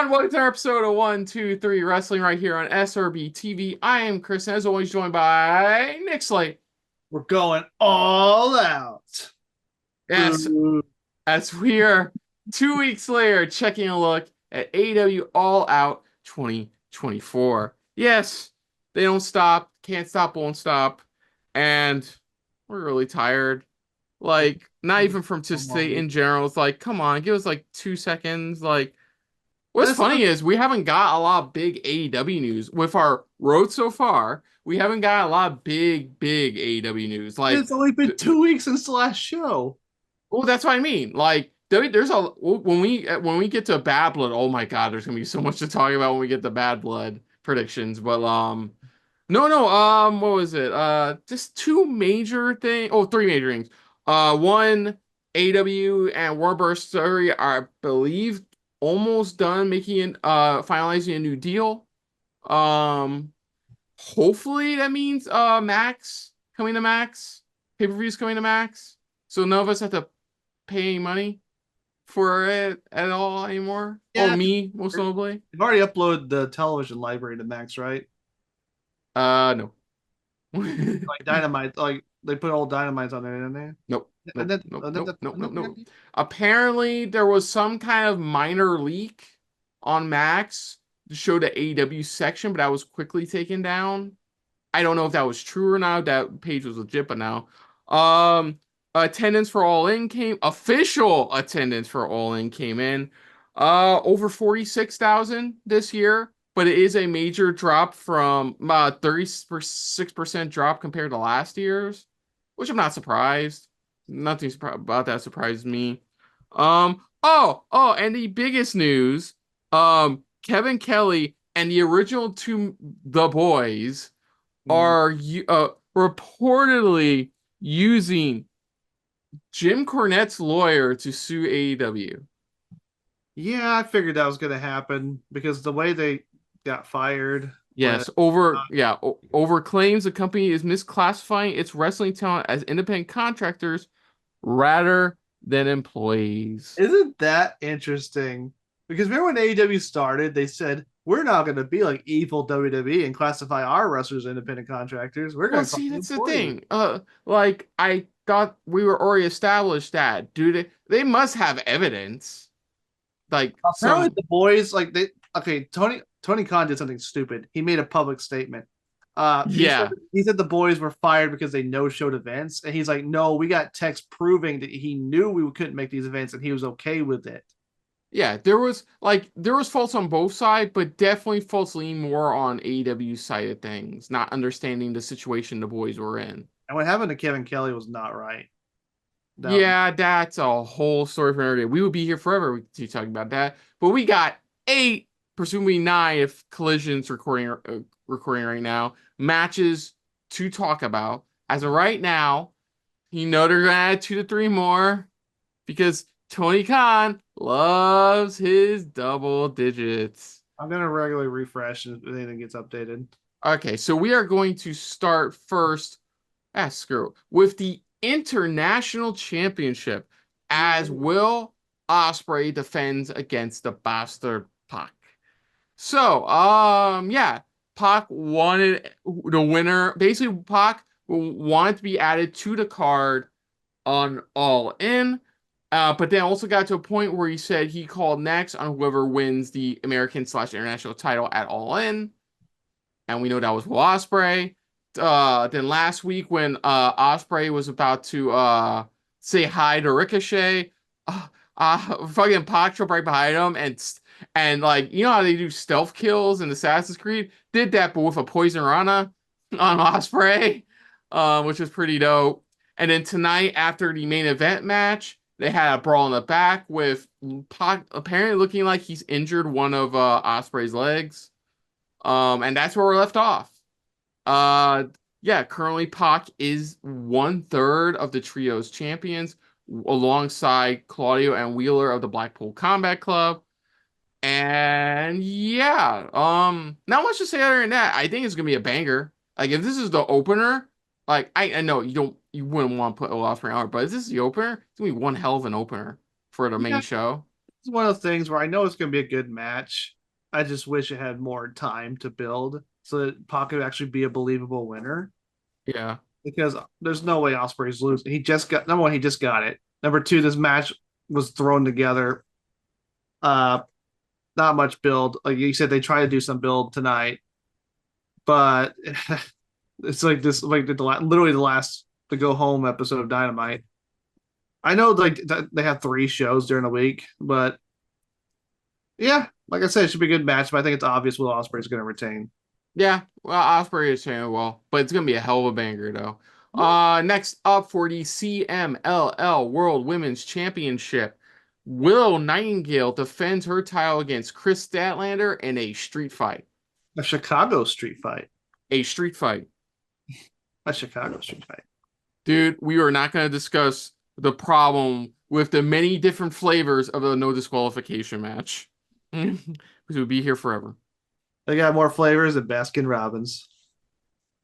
everyone, welcome to our episode of 123 Wrestling right here on SRBTV. I am Chris, and as always, joined by Nick Slade. We're going all out. Yes, Boo. as we are 2 weeks later checking a look at AEW All Out 2024. Yes, they don't stop, can't stop, won't stop, and we're really tired. Like, not even from just today in general. It's like, come on, give us like 2 seconds. Like, what's That's funny not, is we haven't got a lot of big AEW news with our road so far. We haven't got a lot of big AEW news. Like, it's only been 2 weeks since the last show. well, that's what I mean. Like, there's a when we get to Bad Blood. Oh my God, there's gonna be so much to talk about when we get the Bad Blood predictions. But no, what was it? Just two major things. Oh, three major things. One, AEW and Warburst Story are, I believe, almost done making finalizing a new deal. Um, Hopefully that means Max coming to Max, pay-per-views coming to Max, so none of us have to pay any money for it at all anymore. Or Yeah, me, most notably. they've already uploaded the television library to Max, right? No. Like Dynamite, like they put all Dynamites on there, didn't they? Nope. And Nope. then, Nope. and then, Nope. Nope. and Nope. then Nope. Apparently, there was some kind of minor leak on Max to show the AEW section, but that was quickly taken down. I don't know if that was true or not. That page was legit, but now. Um, Attendance for All In came, official attendance for All In came in. Over 46,000 this year, but it is a major drop from 36% drop compared to last year's, which I'm not surprised. Nothing about that surprised me. And the biggest news, Kevin Kelly and the original two The Boys mm, are reportedly using Jim Cornette's lawyer to sue AEW. yeah, I figured that was gonna happen because the way they got fired with Yes, over claims the company is misclassifying its wrestling talent as independent contractors rather than employees. isn't that interesting? Because remember when AEW started, they said we're not going to be like evil WWE and classify our wrestlers as independent contractors. We're Well, going to call see, them that's the employees. thing. Like I thought we were already established that, dude. They must have evidence, like Apparently, some. the boys like they okay. Tony Khan did something stupid. He made a public statement. Yeah, He said the boys were fired because they no showed events, and he's like, no, we got text proving that he knew we couldn't make these events, and he was okay with it. yeah. There was faults on both sides, but definitely faults lean more on AEW's side of things, not understanding the situation the boys were in. And what happened to Kevin Kelly was not right. No, Yeah, that's a whole story for another day. We would be here forever to keep talking about that. But we got eight, presumably nine, if Collision's recording right now, matches to talk about. As of right now, you know they're gonna add 2 to 3 more because Tony Khan loves his double digits. I'm gonna regularly refresh if anything gets updated. Okay, so we are going to start first, screw it, with the International Championship as Will Ospreay defends against the bastard Pac. So, yeah, Pac wanted the winner. Basically, Pac wanted to be added to the card on All In, but then also got to a point where he said he called next on whoever wins the American/International title at All In, and we know that was Will Ospreay. Then last week when Ospreay was about to say hi to Ricochet, fucking Pac jumped right behind him and like you know how they do stealth kills in Assassin's Creed, did that but with a poison rana on Ospreay, which was pretty dope. And then tonight after the main event match, they had a brawl in the back with Pac apparently looking like he's injured one of Ospreay's legs. And that's where we're left off. Uh, yeah, currently Pac is 1/3 of the trio's champions, alongside Claudio and Wheeler of the Blackpool Combat Club. And yeah, not much to say other than that. I think it's gonna be a banger. Like if this is the opener, like I know you wouldn't want to put Will Ospreay on, but if this is the opener, it's gonna be one hell of an opener for the main Yeah, show. It's one of those things where I know it's going to be a good match. I just wish it had more time to build so that Pac could actually be a believable winner. Yeah. Because there's no way Ospreay's losing. He just got number one. He just got it. Number two, this match was thrown together. Uh, Not much build. Like you said, they try to do some build tonight, but it's like this, like literally the last the go home episode of Dynamite. I know like they have 3 shows during the week, but yeah, like I said, it should be a good match. But I think it's obvious Will Ospreay is going to retain. Yeah, well, Osprey is saying well, but it's gonna be a hell of a banger though. Next up for the CMLL World Women's Championship, Willow Nightingale defends her title against Chris Statlander in a street fight. A Chicago street fight. A street fight. A Chicago street fight. Dude, we are not going to discuss the problem with the many different flavors of a no disqualification match. Because we'll be here forever. They got more flavors than Baskin Robbins.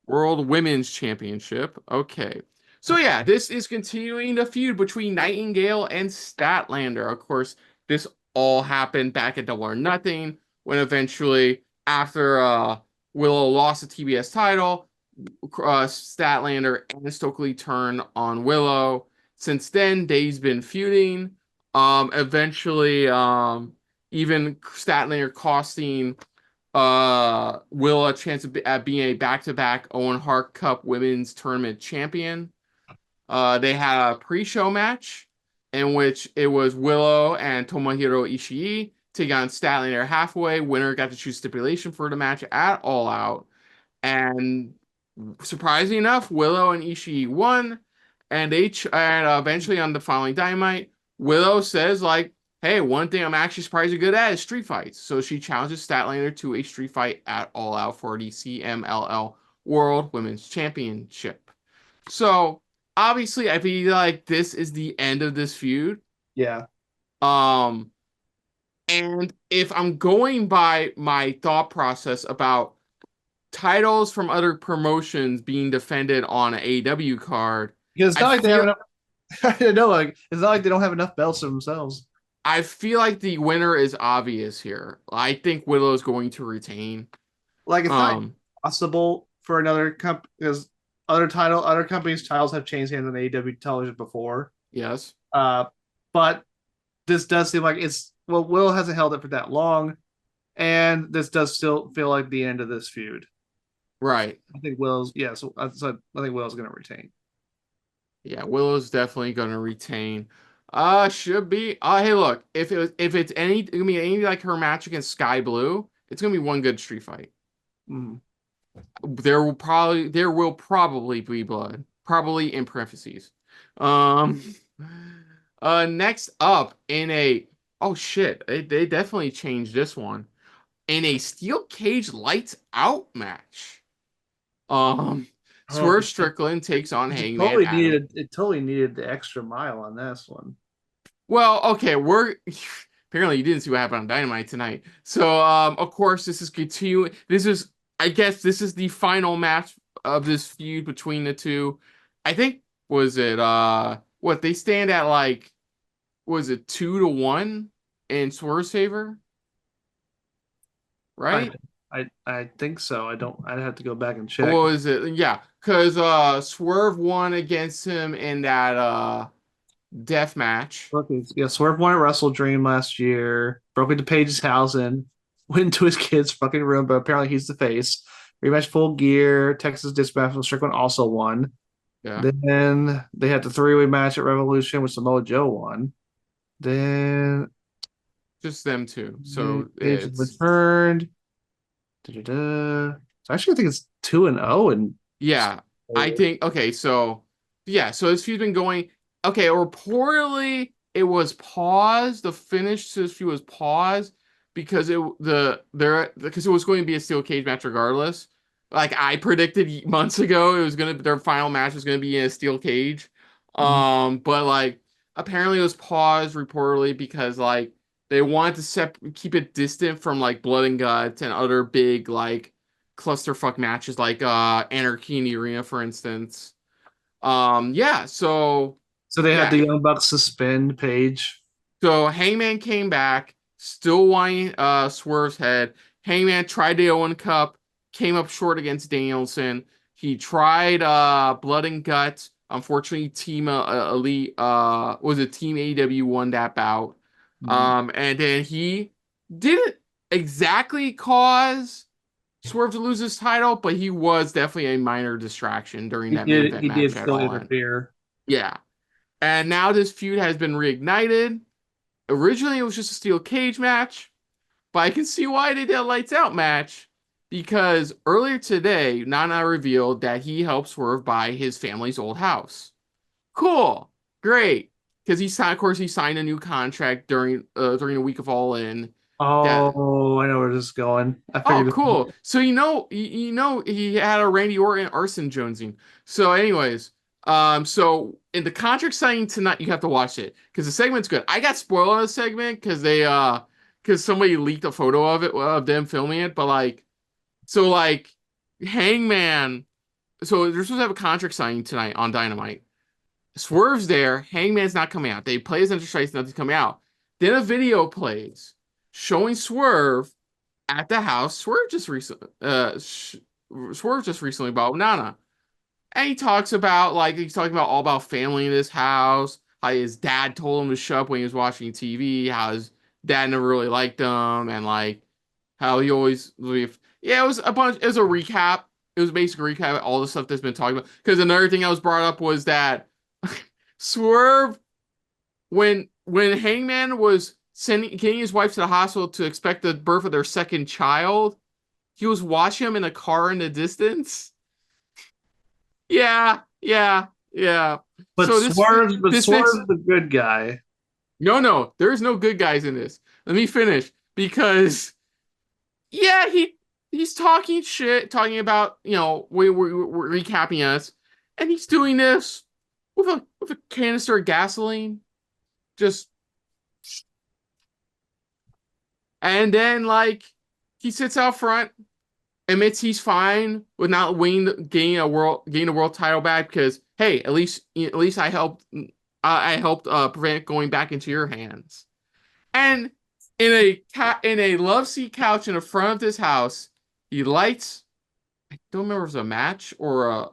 World Women's Championship. Okay. So yeah, this is continuing the feud between Nightingale and Statlander. Of course, this all happened back at Double or Nothing when eventually, after Willow lost the TBS title, Statlander and Stokely turned on Willow. Since then, they've been feuding. Eventually, even Statlander costing Will a chance at being a back-to-back Owen Hart Cup Women's Tournament champion. They had a pre-show match in which it was Willow and Tomohiro Ishii taking on Statlander halfway. Winner got to choose stipulation for the match at All Out. And surprisingly enough, Willow and Ishii won. And eventually on the following Dynamite, Willow says, like, hey, one thing I'm actually surprised you're good at is street fights. So she challenges Statlander to a street fight at All Out for the CMLL World Women's Championship. So obviously, I feel like this is the end of this feud. Yeah. And if I'm going by my thought process about titles from other promotions being defended on an AEW card, Because it's not like they have enough. I know, like it's not like they don't have enough belts themselves. I feel like the winner is obvious here. I think Willow is going to retain. Like it's not possible for another company because other companies' titles have changed hands on AEW television before. Yes. But this does seem like Willow hasn't held it for that long, and this does still feel like the end of this feud. Right. I think Willow's so I think Willow's going to retain. Yeah, Willow's definitely going to retain. Should be. Hey, look, if it's gonna be any like her match against Sky Blue, it's gonna be one good street fight. Mm. There will probably be blood, probably in parentheses. Next up in a oh shit, they definitely changed this one in a steel cage lights out match. Swerve Strickland takes on Hangman. It totally needed the extra mile on this one. Well, okay, apparently you didn't see what happened on Dynamite tonight. So, of course, this is continuing. I guess this is the final match of this feud between the two. I think, was it, what, they stand at like, was it 2-1 in Swerve's favor? Right? I think so. I'd have to go back and check. What was it? Yeah, because Swerve won against him in that death match. Yeah, Swerve won at Wrestle Dream last year. Broke into Paige's house and went into his kid's fucking room, but apparently he's the face. Rematch Full Gear. Texas Dispatch. Strickland also won. Yeah. Then they had the 3-way match at Revolution, which Samoa Joe won. Then just them two. So it's returned. So actually, I think it's 2-0 and yeah, I think okay. So yeah, so this feud's been going. Okay, reportedly it was paused. The finish to this feud was paused because it was going to be a steel cage match regardless. Like I predicted months ago, their final match was gonna be in a steel cage. But like apparently it was paused reportedly because like they wanted to keep it distant from like Blood and Guts and other big like clusterfuck matches like Anarchy in the Arena, for instance. Yeah, so they had the Young Bucks suspend Paige. So Hangman came back, still wanting Swerve's head. Hangman tried the Owen Cup, came up short against Danielson. He tried Blood and Guts. Unfortunately, Team Elite was it Team AEW won that bout. Mhm. And then he didn't exactly cause Swerve to lose his title, but he was definitely a minor distraction during that main event He match did at still All In. interfere. Yeah. And now this feud has been reignited. Originally, it was just a steel cage match, but I can see why they did a lights out match because earlier today, Nana revealed that he helped Swerve buy his family's old house. Cool, great, because of course, he signed a new contract during the week of All In. That Oh, I know where this is going. I Oh, figured this. cool. So he had a Randy Orton arson jonesing. So, anyways, so in the contract signing tonight, you have to watch it because the segment's good. I got spoiled on the segment because somebody leaked a photo of it of them filming it. But like Hangman, so they're supposed to have a contract signing tonight on Dynamite. Swerve's there. Hangman's not coming out. They play his entrance, nothing's coming out. Then a video plays showing Swerve at the house. Swerve just recently bought Nana, and he's talking about all about family in this house. How his dad told him to shut up when he was watching TV. How his dad never really liked him, and like how he always yeah. It was a bunch. It was a recap. It was a basic recap of all the stuff that's been talked about. Because another thing that was brought up was that Swerve when Hangman was getting his wife to the hospital to expect the birth of their second child, he was watching him in a car in the distance. Yeah, yeah, yeah. But So this makes Swerve's the good guy. no, there's no good guys in this. Let me finish because yeah, he's talking shit, talking about we're recapping us, and he's doing this with a canister of gasoline, just and then he sits out front, admits he's fine with not gaining a world title back because hey, at least I helped prevent it going back into your hands. And in a love seat couch in the front of this house, he lights. I don't remember if it was a match or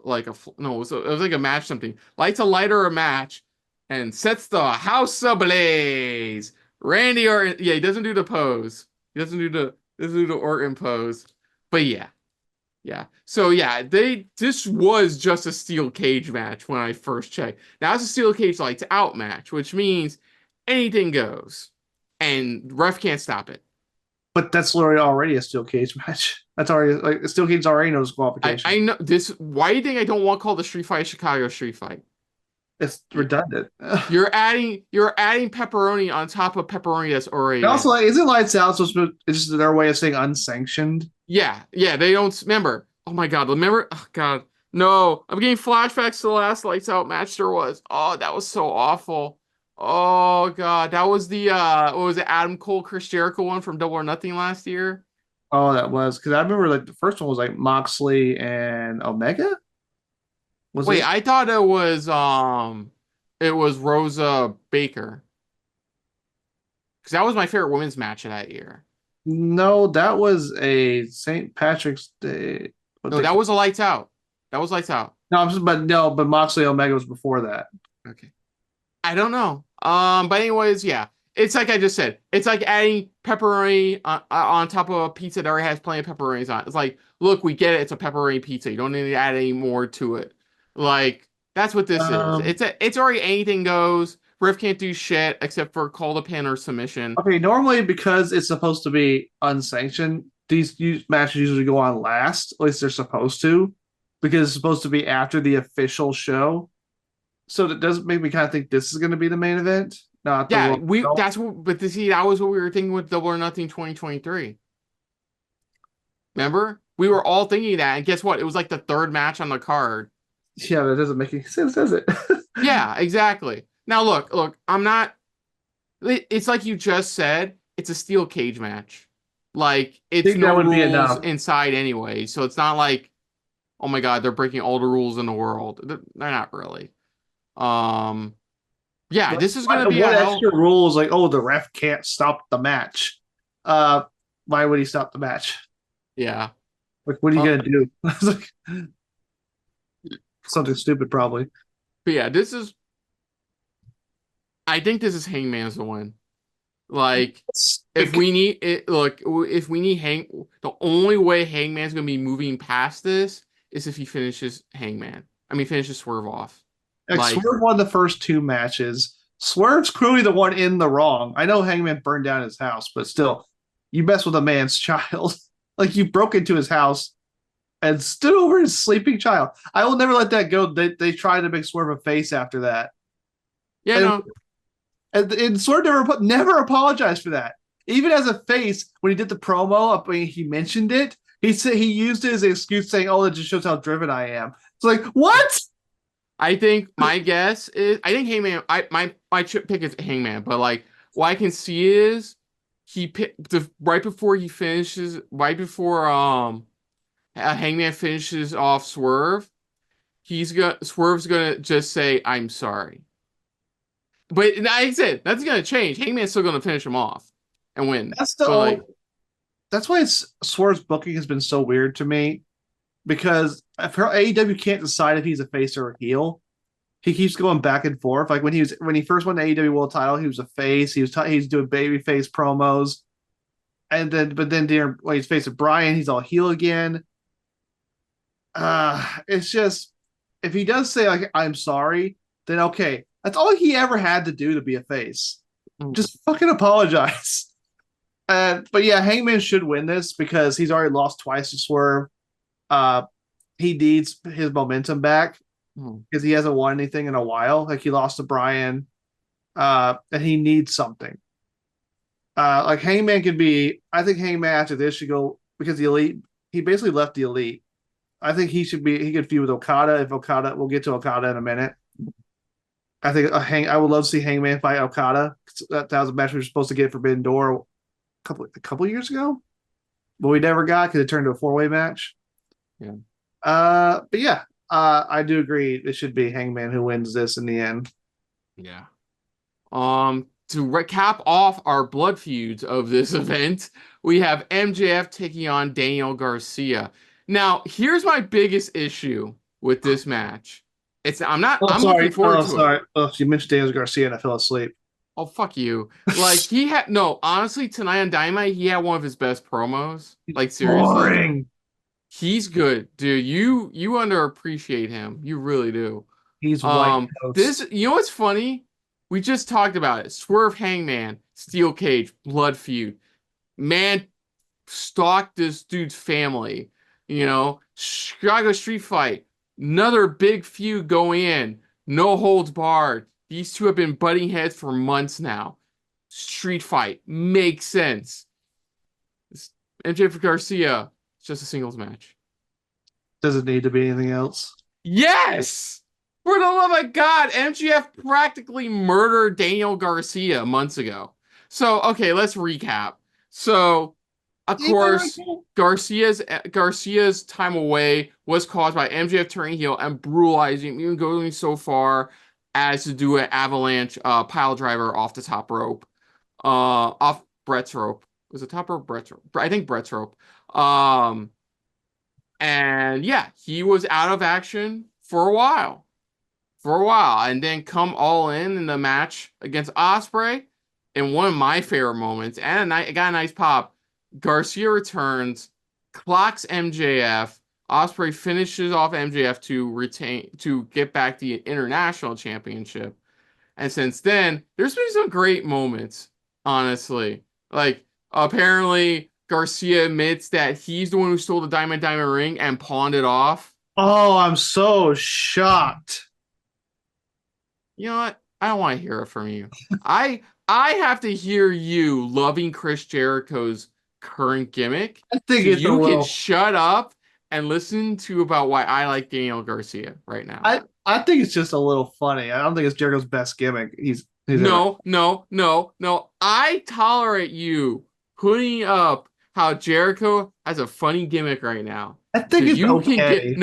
no, it was like a match something. Lights a lighter or a match and sets the house ablaze. Randy Orton, yeah, he doesn't do the pose. He doesn't do the Orton pose. But yeah, yeah. So yeah, this was just a steel cage match when I first checked. Now it's a steel cage lights out match, which means anything goes, and ref can't stop it. But that's literally already a steel cage match. That's already like a steel cage already knows I qualification. know this. Why do you think I don't want to call the Street Fight Chicago Street Fight? It's redundant. You're adding pepperoni on top of pepperoni that's And already also, there. like, isn't lights out supposed to be, it's just their way of saying unsanctioned? Yeah, yeah, they don't remember. Oh my God, remember? Oh God, no, I'm getting flashbacks to the last Lights Out match there was. Oh, that was so awful. Oh God, that was the what was it, Adam Cole, Chris Jericho one from Double or Nothing last year? Oh, that was because I remember like the first one was like Moxley and Omega. Was Wait, it? I thought it was Rosa Baker because that was my favorite women's match of that year. No, that was a St. Patrick's Day. What No, they that call? was a Lights Out. That was Lights Out. No, I'm just, but no, but Moxley Omega was before that. Okay. I don't know. But anyways, yeah. It's like I just said. It's like adding pepperoni on top of a pizza that already has plenty of pepperonis on it. It's like, look, we get it. It's a pepperoni pizza. You don't need to add any more to it. Like, that's what this is. Um, It's already anything goes. Riff can't do shit except for call the pin or submission. okay, normally because it's supposed to be unsanctioned, matches usually go on last. At least they're supposed to, because it's supposed to be after the official show. So that does make me kind of think this is going to be the main event, not the Yeah, world title. that was what we were thinking with Double or Nothing 2023. Remember? We were all thinking that, and guess what? It was like the third match on the card. Yeah, that doesn't make any sense, does it? Yeah, exactly. Now look, I'm not it's like you just said, it's a steel cage match. Like I it's think that no would be rules enough. inside anyway. So it's not like, oh my God, they're breaking all the rules in the world. They're not really. Um Yeah, Like, this is going to be a what hell. extra rule is like, oh, the ref can't stop the match? Why would he stop the match? Yeah. Like, what are you Uh, gonna do? It's like something stupid, probably. but yeah, this is. I think this is Hangman's the one. Like, if we need it, look, if we need the only way Hangman's gonna be moving past this is if he finishes Hangman. I mean, finishes Swerve off. Like Like, Swerve won the first two matches. Swerve's clearly the one in the wrong. I know Hangman burned down his house, but still, you mess with a man's child. Like you broke into his house and stood over his sleeping child. I will never let that go. They tried to make Swerve a face after that, yeah, and no, and Swerve never apologized for that. Even as a face, when he did the promo, I mean, he mentioned it. He said he used it as an excuse, saying, "Oh, it just shows how driven I am." It's like what? I think my guess is I think Hangman. My pick is Hangman, but like what I can see is he picked right before he finishes, right before Hangman finishes off Swerve. Swerve's gonna just say I'm sorry. But like I said, that's gonna change. Hangman's still gonna finish him off and win. That's the But only. like, That's why Swerve's booking has been so weird to me because if AEW can't decide if he's a face or a heel, he keeps going back and forth. Like when he first won the AEW World Title, he was a face. He's doing baby face promos, and then when he's facing Brian, he's all heel again. It's just if he does say like I'm sorry, then okay, that's all he ever had to do to be a face. Just fucking apologize. But yeah, Hangman should win this because he's already lost twice to Swerve. Uh, he needs his momentum back because he hasn't won anything in a while. Like he lost to Brian, and he needs something. Like Hangman could be. I think Hangman after this should go because the Elite. He basically left the Elite. I think he should be. He could feud with Okada if Okada. We'll get to Okada in a minute. I think I would love to see Hangman fight Okada. That was a match we were supposed to get at Forbidden Door a couple years ago, but we never got because it turned into a 4-way match. yeah. But yeah, I do agree. It should be Hangman who wins this in the end. Yeah. To recap off our blood feuds of this event, we have MJF taking on Daniel Garcia. Now, here's my biggest issue with this match. I'm looking forward to it. Oh, you mentioned Daniel Garcia and I fell asleep. Oh, fuck you. Like, honestly, tonight on Dynamite, he had one of his best promos. Like, seriously. Boring. He's good, dude. You underappreciate him. You really do. He's white This, toast. you know what's funny? We just talked about it. Swerve Hangman, Steel Cage, Blood Feud. Man stalked this dude's family. Chicago Street Fight. Another big feud going in. No holds barred. These two have been butting heads for months now. Street Fight makes sense. MJ Garcia, it's just a singles match. Doesn't need to be anything else. Yes! For the love of God, MGF practically murdered Daniel Garcia months ago. So, okay, let's recap. So, of course, Garcia's time away was caused by MJF turning heel and brutalizing, even going so far as to do an avalanche pile driver off the top rope, off Brett's rope. Was it top rope? Brett's rope? I think Brett's rope. And yeah, he was out of action for a while. And then come all in the match against Ospreay. And one of my favorite moments, and got a nice pop. Garcia returns, clocks MJF. Ospreay finishes off MJF to get back the international championship. And since then, there's been some great moments, honestly. Like, apparently, Garcia admits that he's the one who stole the Diamond ring and pawned it off. Oh, I'm so shocked. You know what? I don't want to hear it from you. I have to hear you loving Chris Jericho's current gimmick. I think so it's you can shut up and listen to about why I like Daniel Garcia right now. I think it's just a little funny. I don't think it's Jericho's best gimmick. No. I tolerate you putting up how Jericho has a funny gimmick right now. I think it's okay.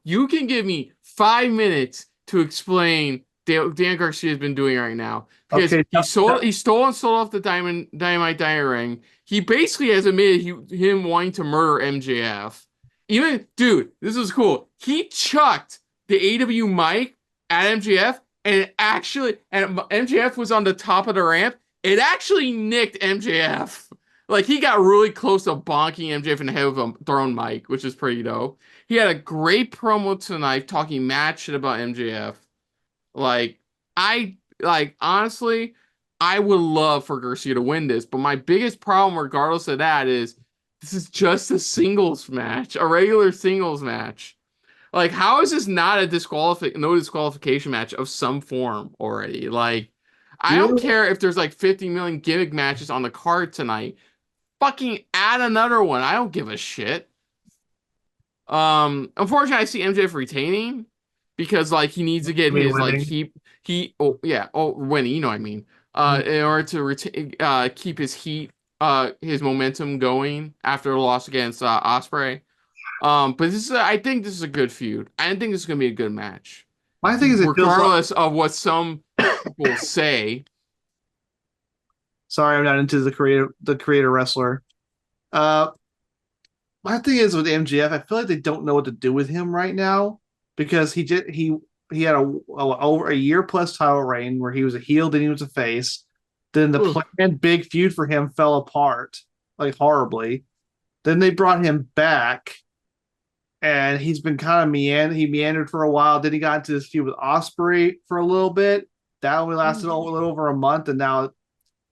You can give me 5 minutes to explain Dan Garcia has been doing right now because Okay, he stole and sold off the Dynamite Diamond ring. He basically has admitted him wanting to murder MJF. Even dude, this was cool. He chucked the AEW mic at MJF, and MJF was on the top of the ramp. It actually nicked MJF. Like he got really close to bonking MJF in the head with a thrown mic, which is pretty dope. He had a great promo tonight talking mad shit about MJF. Like, honestly, I would love for Garcia to win this, but my biggest problem, regardless of that, is this is just a singles match, a regular singles match. Like, how is this not a no disqualification match of some form already? Like, I don't you care if there's like 50 million gimmick matches on the card tonight. Fucking add another one. I don't give a shit. Unfortunately, I see MJF retaining because like he needs to get mean his like winning. winning. You know what I mean? In order to keep his heat, his momentum going after the loss against Osprey. But I think this is a good feud. I think this is gonna be a good match, My thing is, it feels like. regardless of what some people say. Sorry, I'm not into the creator wrestler. Uh, my thing is with MGF, I feel like they don't know what to do with him right now because he had over a year plus title reign where he was a heel, then he was a face. Then the Ugh. planned big feud for him fell apart like horribly. Then they brought him back, and he's been kind of he meandered for a while. Then he got into this feud with Osprey for a little bit. That only lasted a little over a month, and now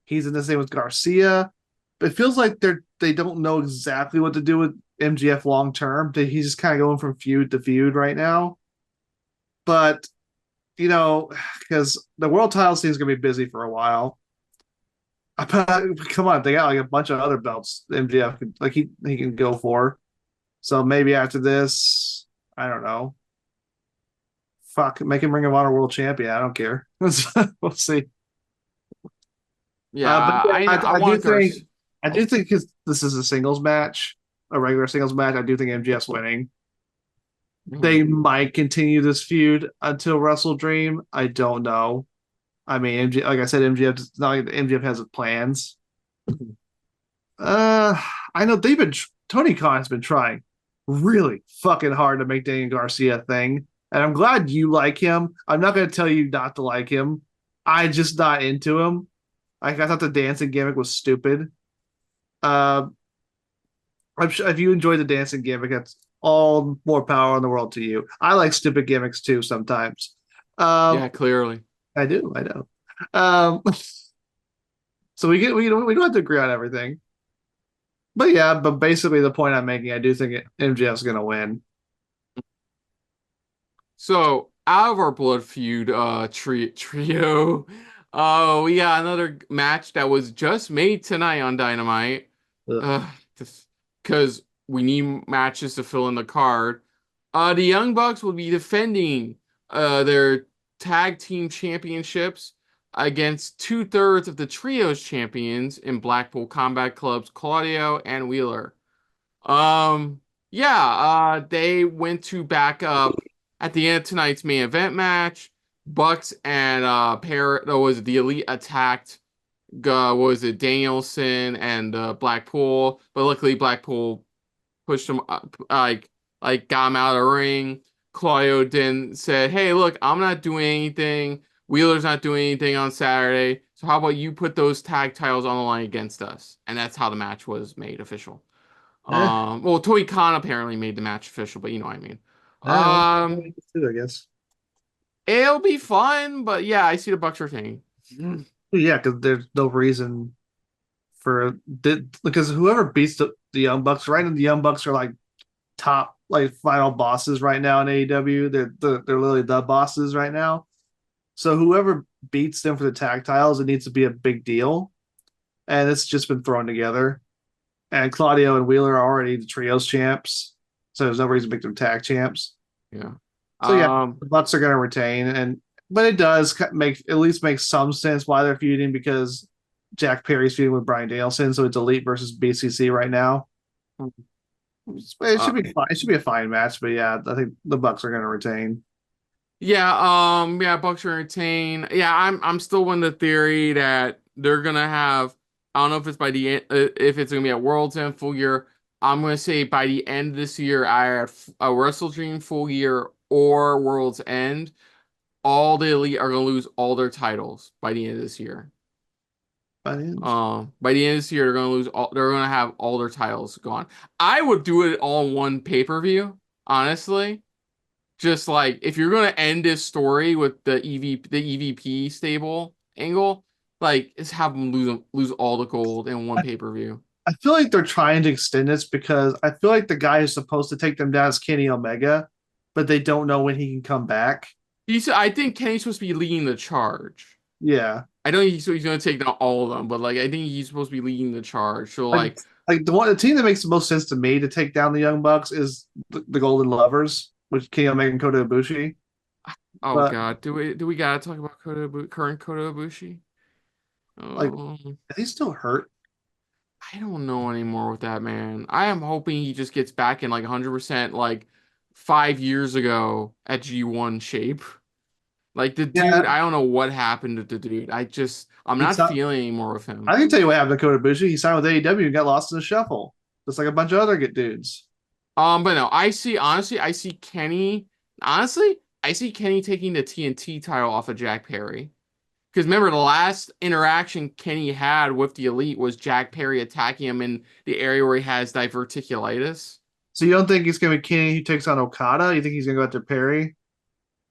he's in the same with Garcia. But it feels like they don't know exactly what to do with MGF long term. He's just kind of going from feud to feud right now. But because the world title scene is gonna be busy for a while. Come on, they got like a bunch of other belts MGF he can go for. So maybe after this, I don't know. Fuck, make him Ring of Honor World Champion. I don't care. We'll see. Yeah, But yeah, I want Garcia. I do think because this is a singles match, a regular singles match, I do think MGF's winning. They might continue this feud until Wrestle Dream. I don't know. I mean, like I said, MGF. It's not like MGF has plans. I know Tony Khan has been trying really fucking hard to make Daniel Garcia a thing, and I'm glad you like him. I'm not going to tell you not to like him. I just not into him. Like I thought the dancing gimmick was stupid. Uh, I'm sure if you enjoy the dancing gimmick, that's all more power in the world to you. I like stupid gimmicks too sometimes. Yeah, Um, clearly. I do, I know. So we don't have to agree on everything, but yeah, but basically the point I'm making, I do think MJF's gonna win. So out of our blood feud trio, we got another match that was just made tonight on Dynamite. Ugh. Uh, because we need matches to fill in the card. The Young Bucks will be defending their tag team championships against two-thirds of the trios champions in Blackpool Combat Club's Claudio and Wheeler. They went to back up at the end of tonight's main event match. Bucks and was the Elite attacked. What was it, Danielson and Blackpool? But luckily Blackpool pushed him up, got him out of the ring. Claudio then said, "Hey, look, I'm not doing anything. Wheeler's not doing anything on Saturday. So how about you put those tag titles on the line against us?" And that's how the match was made official. Eh, Well, Tony Khan apparently made the match official, but you know what I mean. I guess. It'll be fun, but yeah, I see the Bucks retaining. Yeah, because there's no reason because whoever beats the Young Bucks, right? And the Young Bucks are like top, like final bosses right now in AEW. They're literally the bosses right now. So whoever beats them for the tag titles, it needs to be a big deal, and it's just been thrown together. And Claudio and Wheeler are already the trios champs, so there's no reason to make them tag champs. Yeah. So yeah, the Bucks are going to retain, but it does at least make some sense why they're feuding because Jack Perry's feuding with Bryan Danielson, so it's Elite versus BCC right now. It should be fine. It should be a fine match, but yeah, I think the Bucks are going to retain. Yeah, Bucks are entertain. Yeah, I'm still in the theory that they're gonna have. I don't know if it's by the end, if it's gonna be a World's End full year. I'm gonna say by the end of this year, I have a Wrestle Dream full year or World's End. All the elite are gonna lose all their titles by the end of this year. But By the end of this year, they're gonna lose all. They're gonna have all their titles gone. I would do it all in one pay-per-view, honestly. Just like if you're gonna end this story with the EVP stable angle, like just have them lose all the gold in one pay-per-view. I feel like they're trying to extend this because I feel like the guy who's supposed to take them down is Kenny Omega, but they don't know when he can come back. I think Kenny's supposed to be leading the charge. Yeah. I don't think he's gonna take down all of them, but like I think he's supposed to be leading the charge. So Like like, the team that makes the most sense to me to take down the Young Bucks is the Golden Lovers, which Kenny Omega and Kota Ibushi. oh But God, do we gotta talk about current Kota Ibushi? like, Oh, is he still hurt? I don't know anymore with that man. I am hoping he just gets back in like 100% like 5 years ago at G1 shape. Like the dude, Yeah, I don't know what happened to the dude. I'm he not signed, feeling any more of I him. can tell you what happened to Kota Ibushi. He signed with AEW and got lost in the shuffle, just like a bunch of other good dudes. But no, I see Kenny. Honestly, I see Kenny taking the TNT title off of Jack Perry. Because remember, the last interaction Kenny had with the Elite was Jack Perry attacking him in the area where he has diverticulitis. So you don't think it's gonna be Kenny who takes on Okada? You think he's gonna go after Perry?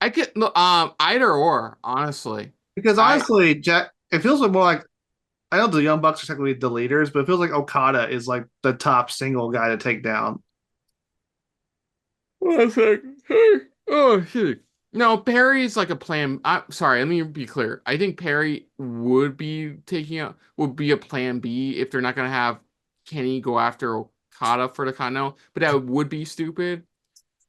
I could either or, honestly. Because I honestly, Jack, it feels like more like I know the Young Bucks are technically the leaders, but it feels like Okada is like the top single guy to take down. One sec. Oh shit. No, Perry's like a plan. I'm sorry, let me be clear. I think Perry would be a plan B if they're not gonna have Kenny go after Okada for the Continental, but that would be stupid.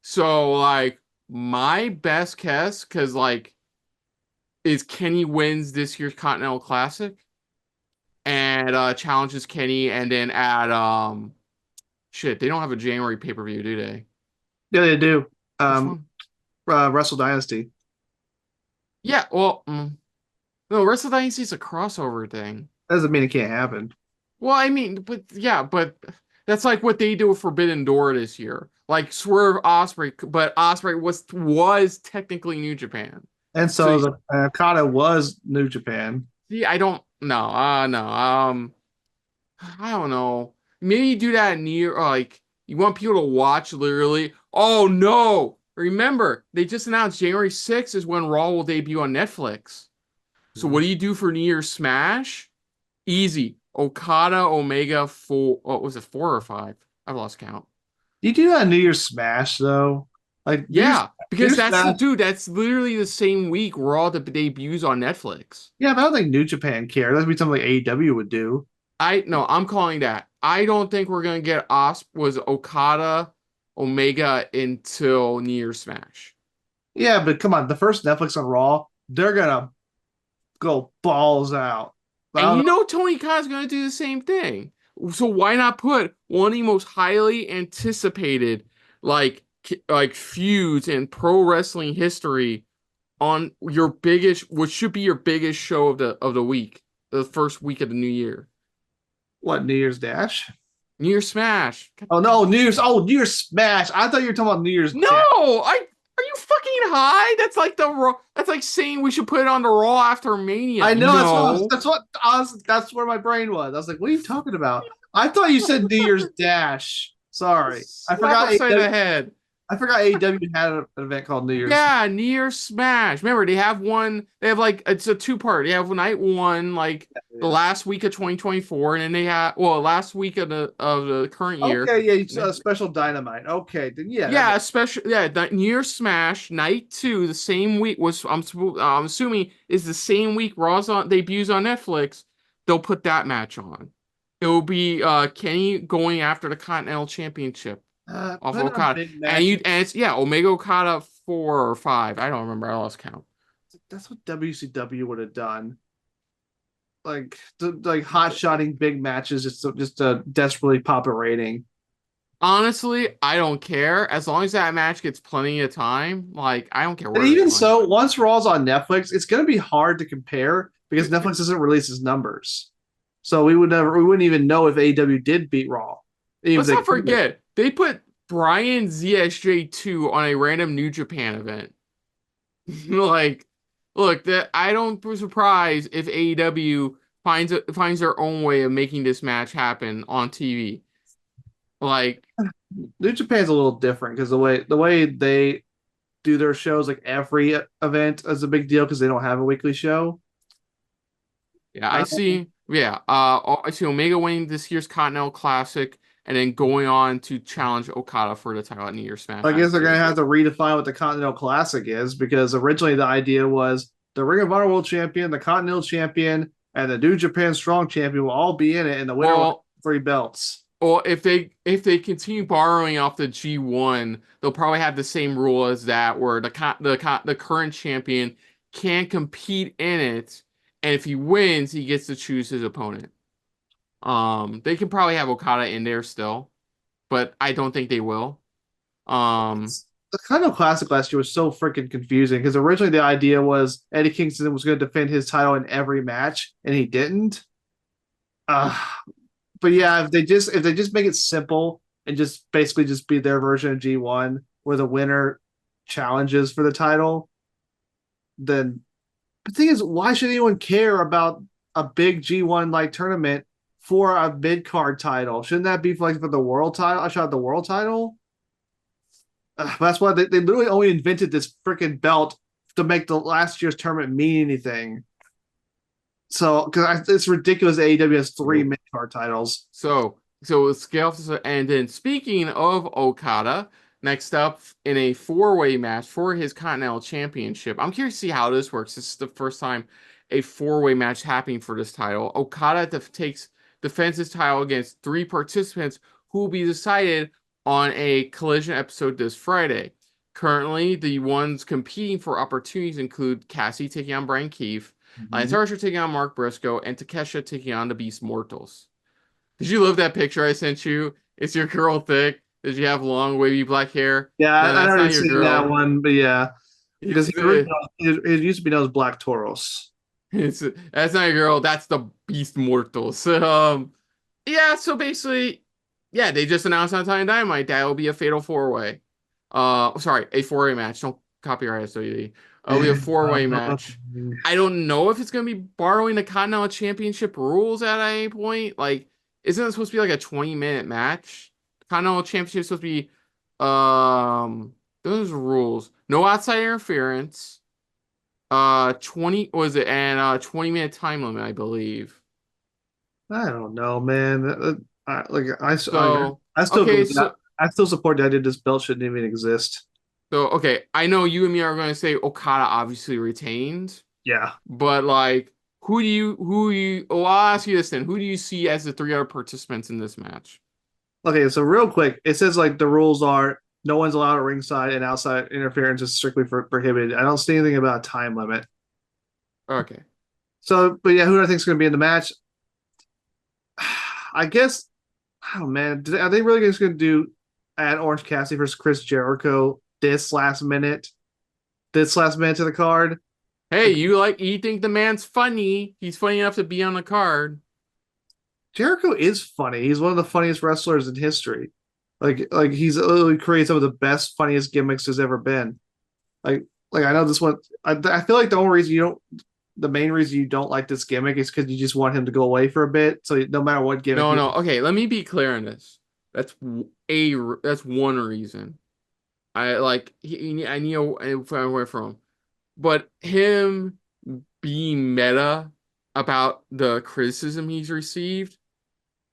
So like my best guess, because like is Kenny wins this year's Continental Classic and challenges Kenny and then add shit, they don't have a January pay-per-view, do they? Yeah, they do. Which Um, one? Wrestle Dynasty. Yeah, well, no, Wrestle Dynasty is a crossover thing. That doesn't mean it can't happen. Well, I mean, but yeah, but that's like what they do with Forbidden Door this year. Like Swerve Osprey, but Osprey was technically New Japan. And So so the Okada was New Japan. see, I don't know. No. I don't know. Maybe you do that near like you want people to watch literally. Oh no! Remember, they just announced January 6th is when Raw will debut on Netflix. So what do you do for New Year's Smash? Easy. Okada, Omega, four. What was it, 4 or 5? I've lost count. You do that New Year's Smash though. Like Yeah, New because Year's that's the Smash. dude. That's literally the same week Raw debuts on Netflix. Yeah, but I don't think New Japan cares. That'd be something like AEW would do. I no, I'm calling that. I don't think we're gonna get was Okada, Omega until New Year's Smash. Yeah, but come on, the first Netflix on Raw, they're gonna go balls out. I And don't you know. know Tony Khan's gonna do the same thing. So why not put one of the most highly anticipated like feuds in pro wrestling history on your biggest, what should be your biggest show of the week, the first week of the new year. What New Year's Dash? New Year's Smash. Oh no, New Year's Smash. I thought you were talking about New Year's No, Dash. are you fucking high? That's like the Raw. That's like saying we should put it on the Raw after Mania. I know No. that's where my brain was. I was like, what are you talking about? I thought you said New Year's Dash. Sorry. Slap upside the head. I forgot AEW had an event called New Year's. Yeah, New Year's Smash. Remember, they have one. They have like it's a two-part. They have night one, like the Yeah. last week of 2024, and then they have last week of the current year. Okay, yeah, you saw a special Dynamite. Okay, then yeah, Yeah, especially the New Year's Smash night two, the same week was I'm assuming is the same week Raw's on debuts on Netflix. They'll put that match on. It will be Kenny going after the Continental Championship off put on Okada, big matches. and it's Omega Okada 4 or 5. I don't remember. I lost count. That's what WCW would have done. Like hot shotting big matches just to desperately pop a rating. Honestly, I don't care as long as that match gets plenty of time. Like, I don't care And where it's even going. so, once Raw's on Netflix, it's going to be hard to compare because Netflix doesn't release his numbers. So we wouldn't even know if AEW did beat Raw. Even if Let's they not could. forget they put Brian ZSJ2 on a random New Japan event. Like, look, that I don't be surprised if AEW finds their own way of making this match happen on TV. Like, New Japan's a little different because the way they do their shows, like every event is a big deal because they don't have a weekly show. yeah, I Uh, see. Yeah, I see Omega winning this year's Continental Classic and then going on to challenge Okada for the title at New Year's Smash. I I guess they're see. gonna have to redefine what the Continental Classic is because originally the idea was the Ring of Honor World Champion, the Continental Champion, and the New Japan Strong Champion will all be in it, and the winner will have Well, 3 belts. Well, if they continue borrowing off the G1, they'll probably have the same rule as that, where the current champion can compete in it, and if he wins, he gets to choose his opponent. They can probably have Okada in there still, but I don't think they will. Um, The Continental Classic last year was so freaking confusing because originally the idea was Eddie Kingston was going to defend his title in every match, and he didn't. Uh, but yeah, if they just make it simple and just basically just be their version of G1 where the winner challenges for the title, then the thing is, why should anyone care about a big G1 like tournament for a mid card title? Shouldn't that be for, like, for the world title? I shot the world title. That's why they literally only invented this freaking belt to make the last year's tournament mean anything. So, because it's ridiculous, that AEW has 3 mid card titles. so scale and then speaking of Okada, next up in a four-way match for his Continental Championship. I'm curious to see how this works. This is the first time a four-way match happening for this title. Okada defends his title against three participants who will be decided on a Collision episode this Friday. Currently, the ones competing for opportunities include Cassie taking on Brian Keefe, Lance Mhm. Archer taking on Mark Briscoe, and Takeshita taking on the Beast Mortals. Did you love that picture I sent you? Is your girl thick? Did you have long, wavy black hair? Yeah, No, I'd that's already not your seen that girl. one, but yeah, because It's the it used to be known as Black Toros. it's that's not your girl. That's the Beast Mortals. Yeah. So basically, yeah, they just announced on Time Dynamite that will be a fatal four way. Sorry, a four-way match. Don't copyright us, WD. It'll be a four-way match. I don't know if it's gonna be borrowing the Continental Championship rules at any point. Like, isn't it supposed to be like a 20-minute match? Continental Championship is supposed to be those rules. No outside interference. 20 was it and 20-minute time limit, I believe. I don't know, man. So I still okay, go that. I still support the idea this belt shouldn't even exist. okay, I know you and me are going to say Okada obviously retained, Yeah. but like oh, I'll ask you this then. Who do you see as the three other participants in this match? Okay, so real quick, it says like the rules are no one's allowed at ringside and outside interference is strictly prohibited. I don't see anything about a time limit. Okay. So, but yeah, who do I think is going to be in the match? I guess, oh man, are they really just going to do add Orange Cassidy versus Chris Jericho this last minute to the card? Hey, Like, you think the man's funny. He's funny enough to be on the card. Jericho is funny. He's one of the funniest wrestlers in history. Like he's literally created some of the best, funniest gimmicks there's ever been. Like I know this one. I feel like the main reason you don't like this gimmick is because you just want him to go away for a bit. So no matter what gimmick No, you, no. Okay, let me be clear on this. That's one reason. I need away from him. But him being meta about the criticism he's received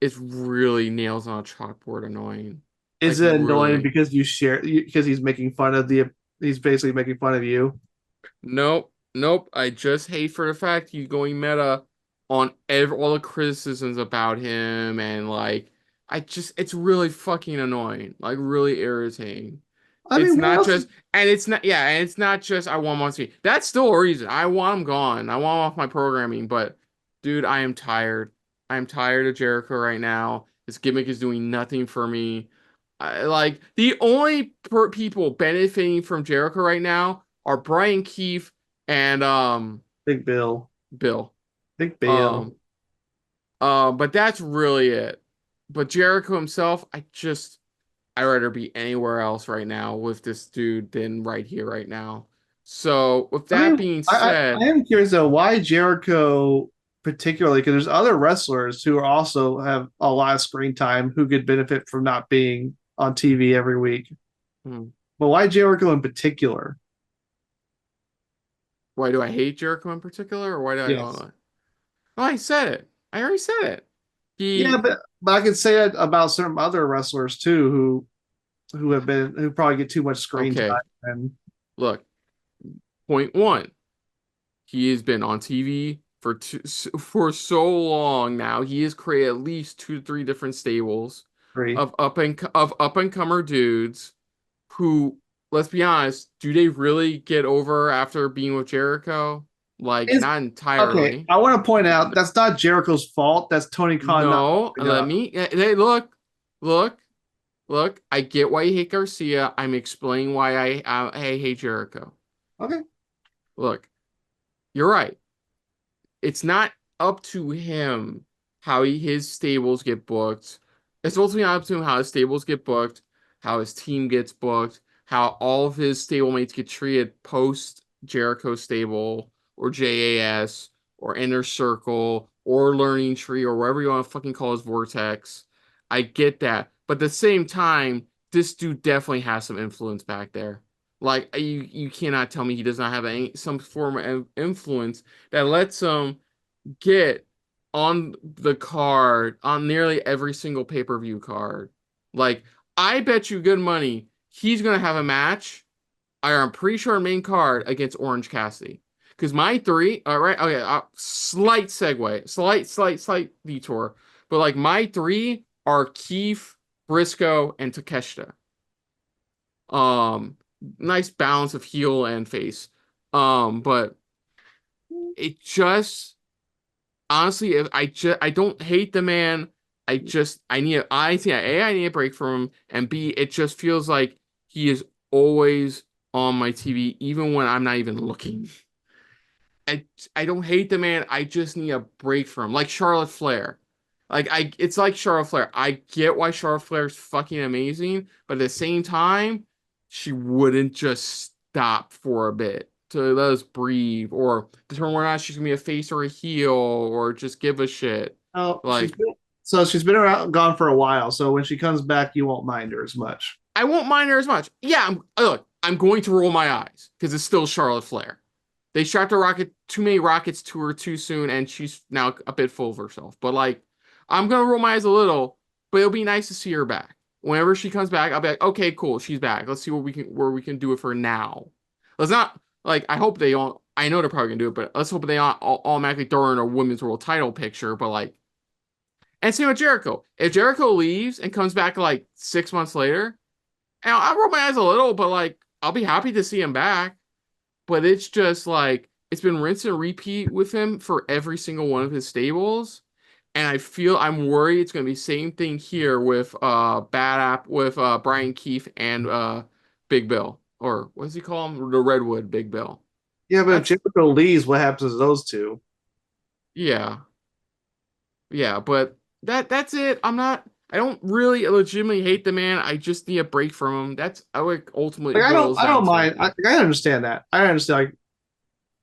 is really nails on a chalkboard annoying. is Like it annoying really. because because he's basically making fun of you. Nope. Nope. I just hate for the fact he's going meta on all the criticisms about him and like it's really fucking annoying. Like really irritating. I It's mean, what not else? just, and it's not, yeah, and it's not just I want him on TV. That's still a reason. I want him gone. I want him off my programming. But, dude, I am tired. I am tired of Jericho right now. This gimmick is doing nothing for me. Like the only people benefiting from Jericho right now are Brian Keefe and Big Bill. Bill. Big Bill. Um but that's really it. But Jericho himself, I'd rather be anywhere else right now with this dude than right here right now. So with I that mean, being I said, am curious though, why Jericho particularly? Because there's other wrestlers who also have a lot of screen time who could benefit from not being on TV every week. hmm, But why Jericho in particular? why do I hate Jericho in particular, or why do I don't Yes. know? Well, I said it. I already said it. Yeah, He but I could say that about certain other wrestlers too who probably get too much screen time okay. and Look, point one. He has been on TV for so long now. He has created at least 2 to 3 different stables free. of up and comer dudes who, let's be honest, do they really get over after being with Jericho? Like, Is not okay. entirely. I want to point out that's not Jericho's fault. That's Tony Khan not No, moving let up. me. Hey, look, look. I get why you hate Garcia. I'm explaining why I hate Jericho. Okay. Look, you're right. It's not up to him how his stables get booked. It's ultimately not up to him how his stables get booked, how his team gets booked, how all of his stablemates get treated post Jericho stable or JAS or Inner Circle or Learning Tree or whatever you want to fucking call his vortex. I get that. But at the same time, this dude definitely has some influence back there. Like you cannot tell me he does not have some form of influence that lets him get on the card on nearly every single pay-per-view card. Like, I bet you good money he's gonna have a match. I'm pretty sure main card against Orange Cassidy. Because my three, all right, okay, slight segue, slight detour, but like my three are Keith, Briscoe, and Takeshita. Um, Nice balance of heel and face. But it just honestly, if I don't hate the man. I think I need a break from him, and B, it just feels like he is always on my TV, even when I'm not even looking. I I don't hate the man. I just need a break from him, like Charlotte Flair. It's like Charlotte Flair. I get why Charlotte Flair is fucking amazing, but at the same time, she wouldn't just stop for a bit to let us breathe or determine whether or not she's gonna be a face or a heel or just give a shit. Oh, Like, she's been around gone for a while. So when she comes back, you won't mind her as much. I won't mind her as much. Yeah, look, I'm going to roll my eyes because it's still Charlotte Flair. They strapped too many rockets to her too soon, and she's now a bit full of herself. But like, I'm gonna roll my eyes a little, but it'll be nice to see her back. Whenever she comes back, I'll be like, okay, cool, she's back. Let's see what we can where we can do it for now. Let's not like I hope they all. I know they're probably gonna do it, but let's hope they not automatically throw her in a women's world title picture. But like, and same with Jericho. If Jericho leaves and comes back like 6 months later, and I'll roll my eyes a little, but like, I'll be happy to see him back. But it's just like it's been rinse and repeat with him for every single one of his stables. And I'm worried it's gonna be same thing here with Bad App with Brian Keefe and Big Bill. Or what does he call him? The Redwood Big Bill. Yeah, but if That's Jericho leaves, what happens to those two? yeah. Yeah, but that's it. I don't really legitimately hate the man. I just need a break from him. That's how it ultimately Like boils I down don't to. mind. I understand that. I understand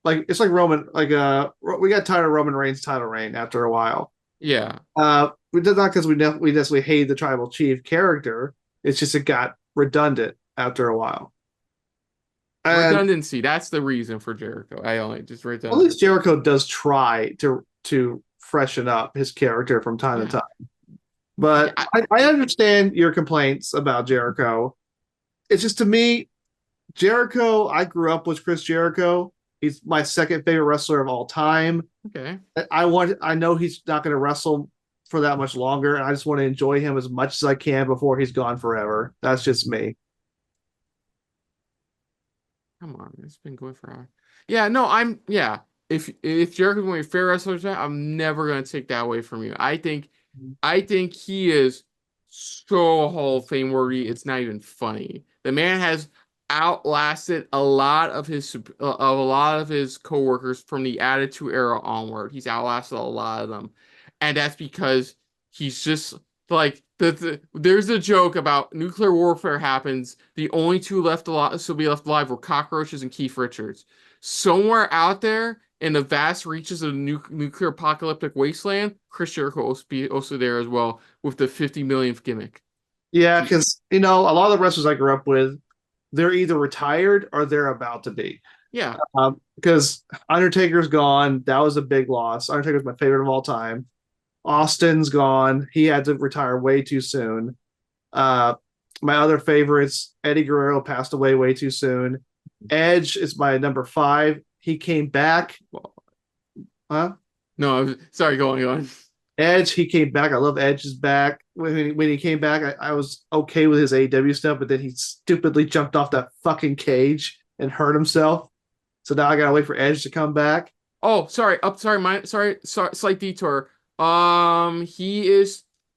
like it's like Roman we got tired of Roman Reigns title reign after a while. Yeah. We did not because we necessarily hated the tribal chief character. It's just it got redundant after a while. And Redundancy. That's the reason for Jericho. I only just at least redundancy. Jericho does try to freshen up his character from time to Yeah. time. But Yeah. I understand your complaints about Jericho. It's just to me, Jericho, I grew up with Chris Jericho. He's my second favorite wrestler of all time. Okay. I know he's not going to wrestle for that much longer, and I just want to enjoy him as much as I can before he's gone forever. That's just me. Come on. It's been going for hours. Yeah, no, yeah. If Jericho's one of your favorite wrestlers, I'm never gonna take that away from you. I think he is so Hall of Fame worthy. It's not even funny. The man has outlasted a lot of his coworkers from the Attitude Era onward. He's outlasted a lot of them, and that's because he's just like there's a joke about nuclear warfare happens. The only two left alive, so be left alive, were cockroaches and Keith Richards. Somewhere out there in the vast reaches of the nuclear apocalyptic wasteland, Chris Jericho will be also there as well with the 50 millionth gimmick. Yeah, because a lot of the wrestlers I grew up with, they're either retired or they're about to be. Yeah. Because Undertaker's gone. That was a big loss. Undertaker's my favorite of all time. Austin's gone. He had to retire way too soon. My other favorites, Eddie Guerrero passed away way too soon. Edge is my number 5. He came back. Huh? No, sorry, go on. Edge, he came back. I love Edge's back. When he came back, I was okay with his AEW stuff, but then he stupidly jumped off that fucking cage and hurt himself. So now I gotta wait for Edge to come back. Oh, sorry. Sorry. Slight detour.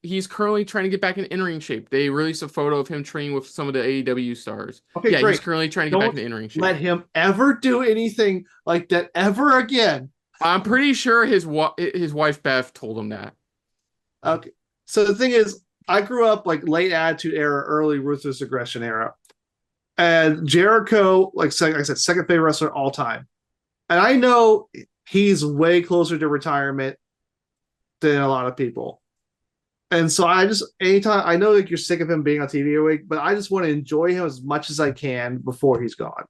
He's currently trying to get back in in-ring shape. They released a photo of him training with some of the AEW stars. Okay, yeah, great. He's currently trying to get back in in-ring shape. Let him ever do anything like that ever again. I'm pretty sure his wife Beth told him that. Okay. So the thing is, I grew up like late Attitude Era, early Ruthless Aggression era. And Jericho, like I said, second favorite wrestler all time. And I know he's way closer to retirement than a lot of people. And so anytime, I know like you're sick of him being on TV every week, but I just want to enjoy him as much as I can before he's gone.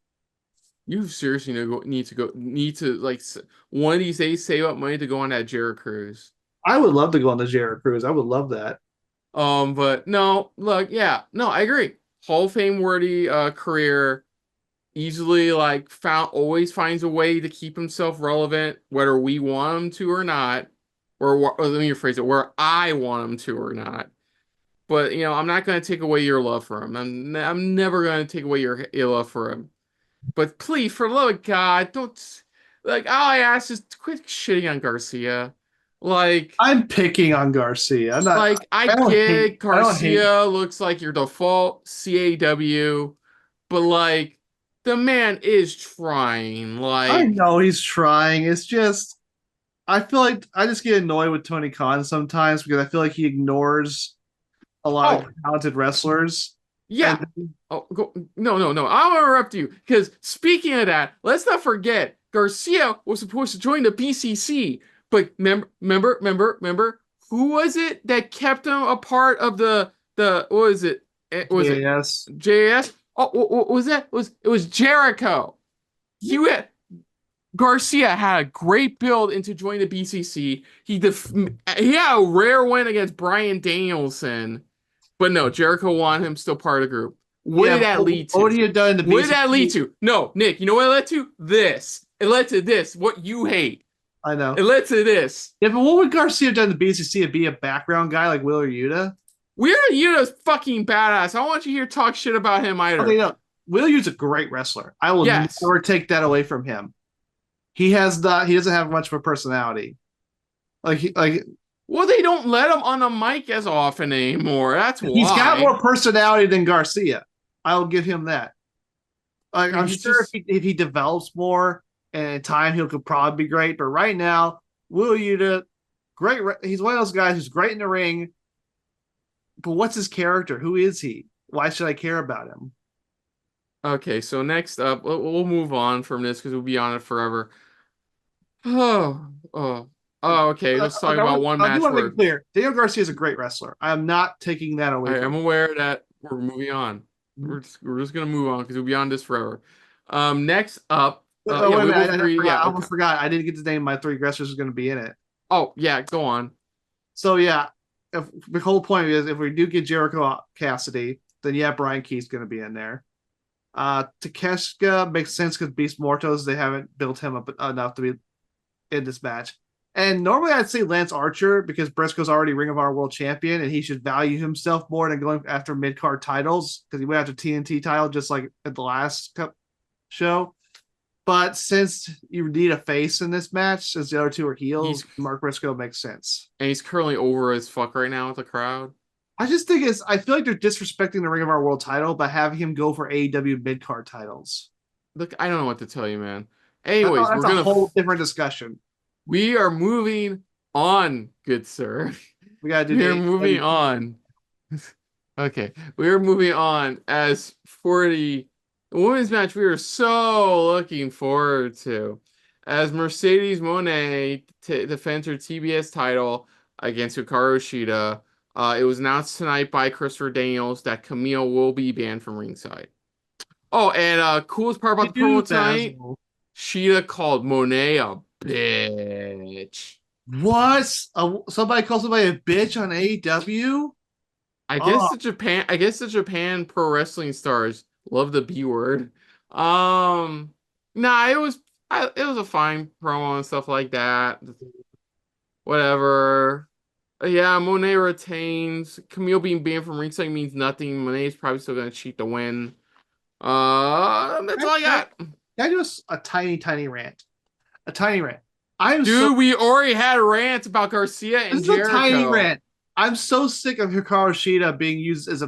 You seriously need to like one of these days save up money to go on that Jericho cruise. I would love to go on the Jericho cruise. I would love that. But no, look, yeah, no, I agree. Hall of Fame worthy career, easily always finds a way to keep himself relevant, whether we want him to or not, or let me rephrase it, where I want him to or not. But I'm not going to take away your love for him. I'm never going to take away your love for him. But please, for the love of God, don't all I ask is quit shitting on Garcia. I'm picking on Garcia. I'm not I get it. Garcia looks like your default CAW, but the man is trying. I know he's trying. It's just I feel like I just get annoyed with Tony Khan sometimes because I feel like he ignores a lot of talented wrestlers. Yeah. No. I'll interrupt you because speaking of that, let's not forget Garcia was supposed to join the BCC. But remember, who was it that kept him a part of the what was it? Was JAS. it JAS? Oh, what was that? It was Jericho. Garcia had a great build into joining the BCC. He had a rare win against Bryan Danielson, but no, Jericho wanted him still part of the group. What did that lead to? What did you done in the BCC? What did that lead to? No, Nick, you know what it led to? This. It led to this. What you hate. I know. It led to this. Yeah, but what would Garcia have done in the BCC and be a background guy like Wheeler Yuta? Wheeler Yuta's fucking badass. I don't want you to hear talk shit about him either. Okay, no. Wheeler Yuta's a great wrestler. I will never take that away from him. He doesn't have much of a personality. Well, they don't let him on the mic as often anymore. That's why. He's got more personality than Garcia. I'll give him that. I'm sure if he develops more and in time, he could probably be great. But right now, Wheeler Yuta, great. He's one of those guys who's great in the ring. But what's his character? Who is he? Why should I care about him? Okay, so next up, we'll move on from this because we'll be on it forever. Okay. Let's talk about one match. I want to make it clear. Daniel Garcia is a great wrestler. I am not taking that away. I'm aware that we're moving on. We're just gonna move on because we'll be on this forever. Next up, I almost forgot. I didn't get to name my 3 wrestlers who's going to be in it. Oh yeah, go on. So yeah, the whole point is if we do get Jericho Cassidy, then yeah, Brian Keith's going to be in there. Takeshita makes sense because Beast Mortos, they haven't built him up enough to be in this match. And normally I'd say Lance Archer because Briscoe's already Ring of Honor World Champion and he should value himself more than going after mid-card titles because he went after TNT title just like at the last show. But since you need a face in this match, since the other two are heels, Mark Briscoe makes sense. And he's currently over as fuck right now with the crowd. I just think I feel like they're disrespecting the Ring of Honor World Title by having him go for AEW mid card titles. Look, I don't know what to tell you, man. That's, Anyways, that's a whole different discussion. we are moving on, good sir. We gotta do We the are moving AEW. on. Okay, we are moving on. As for the women's match, we are so looking forward to, as Mercedes Moné defends her TBS title against Hikaru Shida. It was announced tonight by Christopher Daniels that Camille will be banned from ringside. Oh, and coolest part about the You promo tonight, Basil. Shida called Monet a bitch. What? Somebody called somebody a bitch on AEW? Oh, I guess the Japan pro wrestling stars love the B word. Nah, it was a fine promo and stuff like that. Whatever. Yeah, Monet retains. Camille being banned from ringside means nothing. Monet's probably still gonna cheat to win. That's all I can got. I do a tiny, tiny rant? A tiny rant. I'm so Dude, we already had rants about Garcia This and is a tiny Jericho. rant. I'm so sick of Hikaru Shida being used as a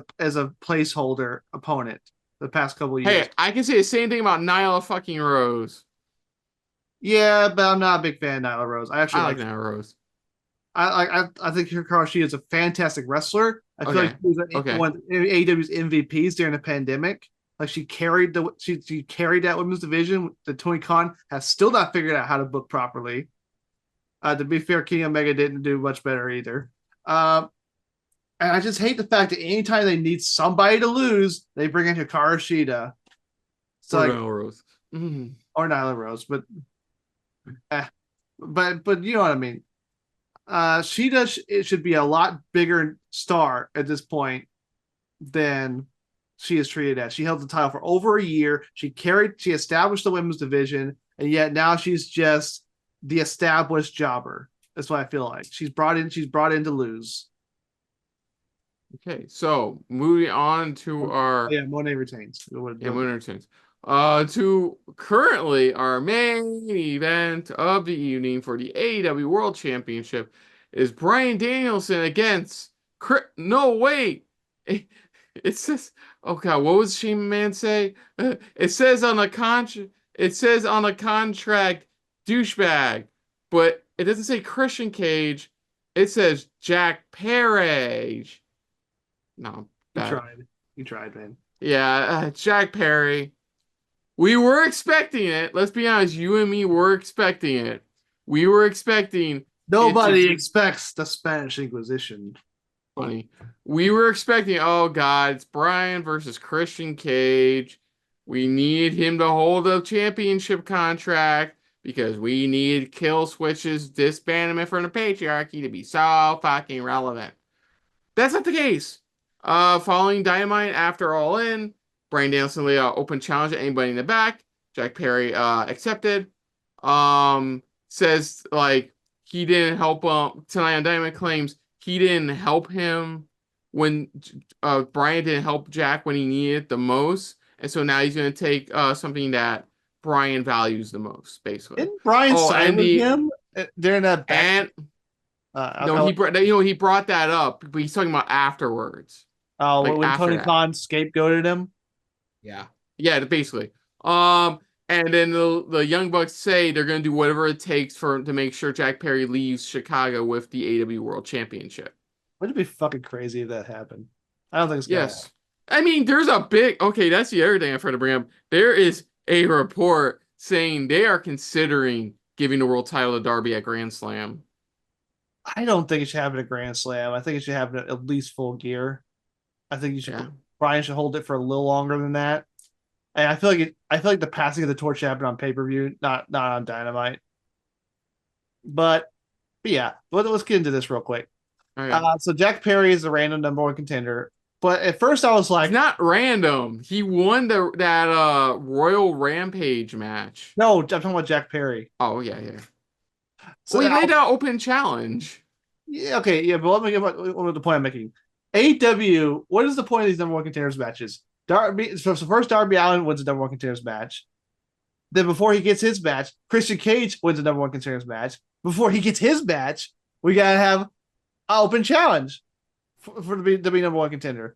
placeholder opponent the past couple of years. Hey, I can say the same thing about Nyla fucking Rose. Yeah, but I'm not a big fan of Nyla Rose. I actually I like like. Nyla Rose. I think Hikaru Shida is a fantastic wrestler. I feel like Okay. she was Okay. one of AEW's MVPs during the pandemic. Like she carried she carried that women's division. The Tony Khan has still not figured out how to book properly. To be fair, Kenny Omega didn't do much better either. Um, And I just hate the fact that anytime they need somebody to lose, they bring in Hikaru Shida. It's Or like, Nyla Rose. Mhm. or Nyla Rose, eh. but you know what I mean. Shida it should be a lot bigger star at this point than she is treated as. She held the title for over a year. She established the women's division, and yet now she's just the established jobber. That's what I feel like. She's brought in to lose. Okay, so moving on to our Yeah, Monet retains. winner teams. To currently our main event of the evening for the AEW World Championship is Bryan Danielson against no wait. It says, oh god, what was Shane Man say? It says on the contract douchebag, but it doesn't say Christian Cage. It says Jack Perry. No, You bad. tried. You tried, man. Yeah, Jack Perry. We were expecting it. Let's be honest. You and me were expecting it. We were expecting it to Nobody be expects the Spanish Inquisition. funny. We were expecting, oh God, it's Bryan versus Christian Cage. We need him to hold a championship contract because we need Kill Switch's disbandment from the patriarchy to be so fucking relevant. That's not the case. Following Dynamite after All In, Bryan Danielson laid out open challenge at anybody in the back. Jack Perry accepted. Says like he didn't help tonight on Dynamite claims he didn't help him when Bryan didn't help Jack when he needed it the most, and so now he's gonna take something that Bryan values the most, basically. Didn't Brian Oh, sign and with the him during that back? and no, he brought that up, but he's talking about afterwards. Like when after Tony that. Khan scapegoated him. Yeah. Yeah, basically. And then the Young Bucks say they're gonna do whatever it takes to make sure Jack Perry leaves Chicago with the AEW World Championship. Wouldn't it be fucking crazy if that happened? I don't think it's gonna happen. Yes. I mean, there's a big okay, that's the other thing I've heard to bring up. There is a report saying they are considering giving the world title to Darby at Grand Slam. I don't think it should happen at Grand Slam. I think it should happen at least Full Gear. I think Brian should hold it for a little longer than that. And I feel like the passing of the torch happened on pay-per-view, not on Dynamite. But yeah, let's get into this real quick. Okay. So Jack Perry is the random number one contender. But at first I was like, it's not random. He won that Royal Rampage match. no, I'm talking about Jack Perry. Oh yeah, yeah. So well, he made an open challenge. Yeah, okay, yeah, but let me get the point I'm making. AEW, what is the point of these number one contenders matches? So first Darby Allin wins the number one contenders match. Then before he gets his match, Christian Cage wins the number one contenders match. Before he gets his match, we gotta have an open challenge for to be number one contender.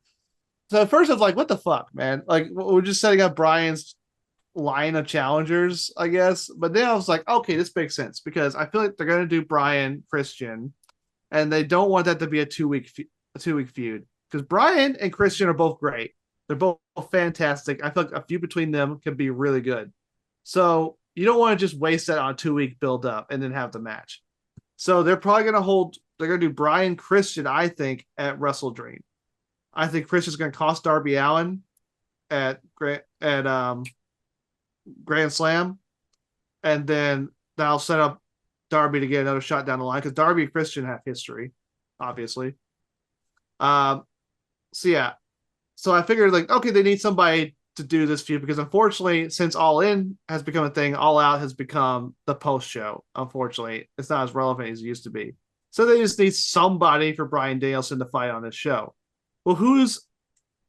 So at first I was like, what the fuck, man? Like we're just setting up Brian's line of challengers, I guess. But then I was like, okay, this makes sense because I feel like they're gonna do Brian Christian, and they don't want that to be a 2 week feud because Brian and Christian are both great. They're both fantastic. I feel like a feud between them could be really good. So you don't want to just waste that on a 2 week build up and then have the match. So they're probably gonna hold. They're gonna do Brian Christian, I think, at Wrestle Dream. I think Christian's gonna cost Darby Allin at Grand Slam, and then that'll set up Darby to get another shot down the line because Darby and Christian have history, obviously. Um, so yeah, so I figured like, okay, they need somebody to do this feud because unfortunately, since All In has become a thing, All Out has become the post show. Unfortunately, it's not as relevant as it used to be. So they just need somebody for Bryan Danielson to fight on this show. Well, who's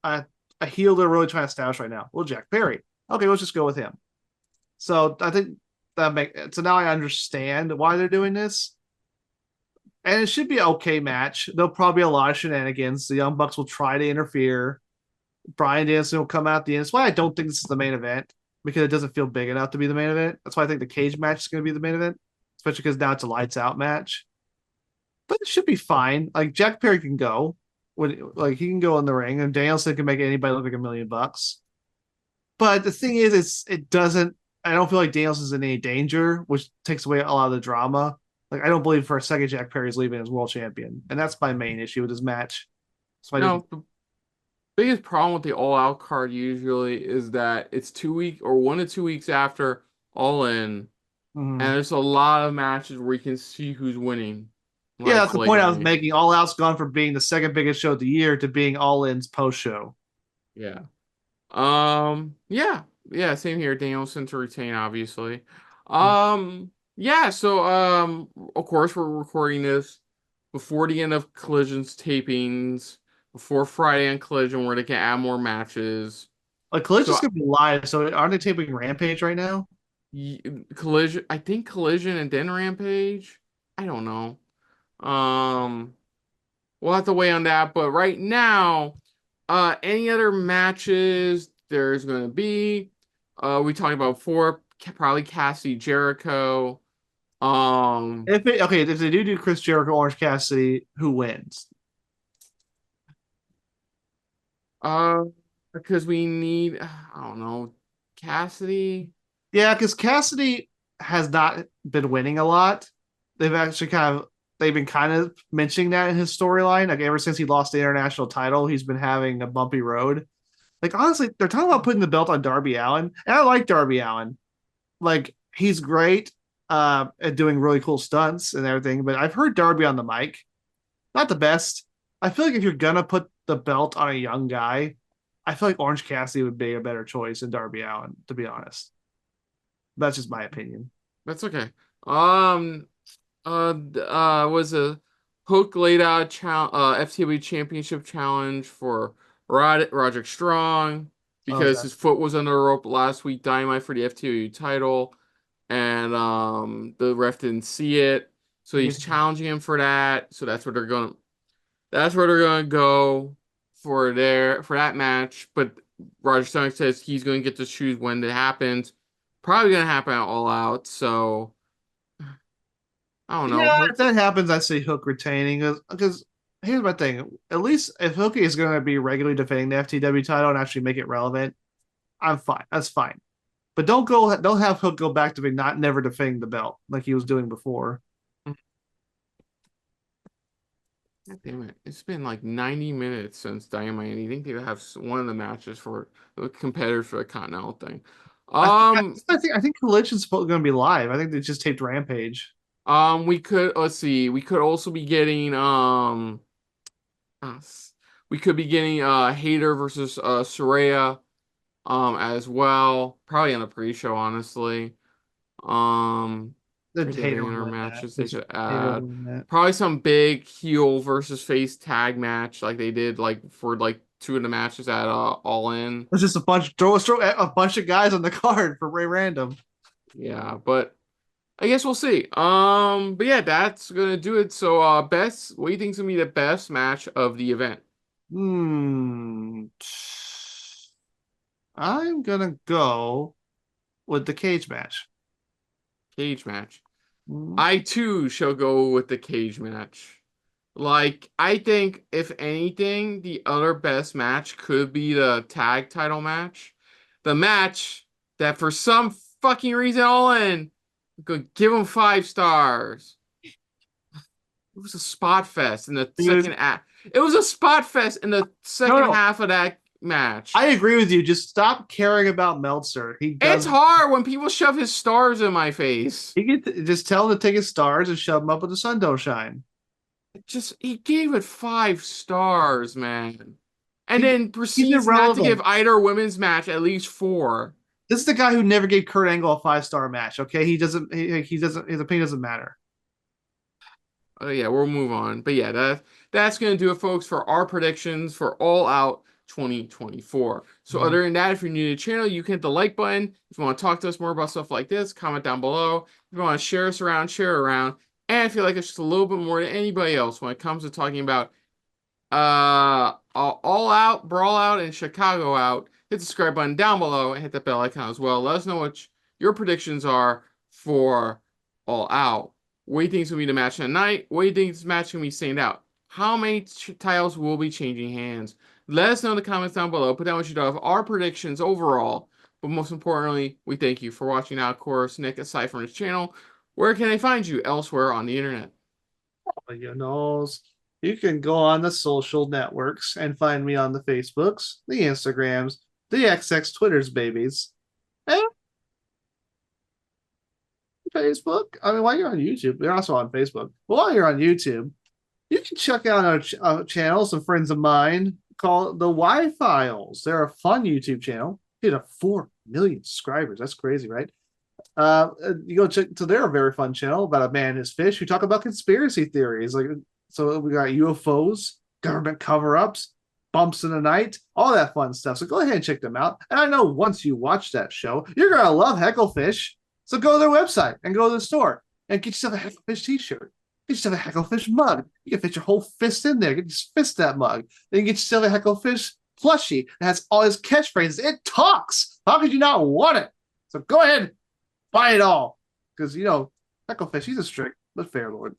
a heel they're really trying to establish right now? Well, Jack Perry. Okay, let's just go with him. So I think so now I understand why they're doing this. And it should be an okay match. There'll probably be a lot of shenanigans. The Young Bucks will try to interfere. Bryan Danielson will come out at the end. That's why I don't think this is the main event because it doesn't feel big enough to be the main event. That's why I think the cage match is going to be the main event, especially because now it's a lights out match. But it should be fine. Like Jack Perry can go like he can go in the ring, and Danielson can make anybody look like $1,000,000. But the thing is, it doesn't. I don't feel like Danielson's in any danger, which takes away a lot of the drama. Like I don't believe for a second Jack Perry's leaving as world champion, and that's my main issue with his match. So No, the biggest problem with the All Out card usually is that it's 2 week or 1 to 2 weeks after All In, and there's a lot of matches where you can see who's winning. Yeah, Like that's the point I was blatantly. making. All Out's gone from being the second biggest show of the year to being All In's post show. Yeah. Yeah, same here. Danielson to retain, obviously. Yeah, so of course we're recording this before the end of Collision's tapings, before Friday on Collision, where they can add more matches. Like Collision's So gonna be live, so aren't they taping Rampage right now? y- Collision, I think Collision and then Rampage. I don't know. Um, we'll have to wait on that. But right now, any other matches there's gonna be? We talked about before, probably Cassidy Jericho. Um, If they do Chris Jericho, Orange Cassidy, who wins? uh, because we need, I don't know, Cassidy. Yeah, because Cassidy has not been winning a lot. They've been kind of mentioning that in his storyline. Like ever since he lost the international title, he's been having a bumpy road. Like honestly, they're talking about putting the belt on Darby Allin, and I like Darby Allin. Like he's great at doing really cool stunts and everything. But I've heard Darby on the mic, not the best. I feel like if you're gonna put the belt on a young guy, I feel like Orange Cassidy would be a better choice than Darby Allin, to be honest. That's just my opinion. That's okay. Was a Hook laid out FTW Championship challenge for Roderick Strong Oh, is because that his foot was under the rope last week, Dynamite for the FTW title, and the ref didn't see it, so he's challenging him for that. So that's where they're gonna go for that match. But Roger Strong says he's gonna get to choose when it happens. Probably gonna happen at All Out. So I don't know. yeah, if that happens, I see Hook retaining because here's my thing. At least if Hook is going to be regularly defending the FTW title and actually make it relevant, I'm fine. That's fine. But don't have Hook go back to being not never defending the belt like he was doing before. God damn it. It's been like 90 minutes since Dynamite, and you think they'd have one of the matches for the competitors for the Continental thing. I think Collision's going to be live. I think they just taped Rampage. Let's see, we could also be getting, we could be getting, Hater versus, Soraya, as well. Probably on a pre-show, honestly. The Are there Hater any would other win matches they that. could Hater would add? win that. Probably some big heel versus face tag match like they did like for like two of the matches at All In. It's just throw a bunch of guys on the card for Ray Random. Yeah, but I guess we'll see. But yeah, that's gonna do it. So, best, what do you think's gonna be the best match of the event? Hmm. I'm gonna go with the cage match. Cage match. Hmm. I too shall go with the cage match. Like, I think if anything, the other best match could be the tag title match. The match that for some fucking reason all in could give them 5 stars. It was a spot fest in the Because second act. It was a spot fest in the no, second no, half of that match. I agree with you. Just stop caring about Meltzer. He It's does. hard when people shove his stars in my face. He can just tell him to take his stars and shove them up where the sun don't shine. Just he gave it 5 stars, man. And He, then he's proceeds not to give irrelevant. either women's match at least 4. This is the guy who never gave Kurt Angle a 5-star match. Okay, he doesn't. He doesn't. His opinion doesn't matter. Oh yeah, we'll move on. But yeah, that's gonna do it, folks, for our predictions for All Out 2024. So Mhm. other than that, if you're new to the channel, you can hit the like button. If you want to talk to us more about stuff like this, comment down below. If you want to share us around, share around. And if you like us just a little bit more than anybody else when it comes to talking about All Out, Brawl Out, and Chicago Out, hit the subscribe button down below and hit that bell icon as well. Let us know what your predictions are for All Out. What do you think is going to be the match tonight? What do you think this match is going to be staying out? How many titles will be changing hands? Let us know in the comments down below. Put down what you thought of our predictions overall. But most importantly, we thank you for watching. Now, of course, Nick, aside from his channel, where can they find you elsewhere on the internet? You know, you can go on the social networks and find me on the Facebooks, the Instagrams, the XX Twitters, babies, and Facebook. I mean, while you're on YouTube, you're also on Facebook. But while you're on YouTube, you can check out our channel. Some friends of mine call it the Y Files. They're a fun YouTube channel. Hit a 4 million subscribers. That's crazy, right? You go check. So they're a very fun channel about a man and his fish. We talk about conspiracy theories. Like, so we got UFOs, government cover-ups, bumps in the night, all that fun stuff. So go ahead and check them out. And I know once you watch that show, you're gonna love Hecklefish. So go to their website and go to the store and get yourself a Hecklefish T-shirt. Get yourself a Hecklefish mug. You can fit your whole fist in there. Just fist that mug. Then you get yourself a Hecklefish plushie that has all his catchphrases. It talks. How could you not want it? So go ahead, buy it all. Because, Hecklefish, he's a strict but fair lord.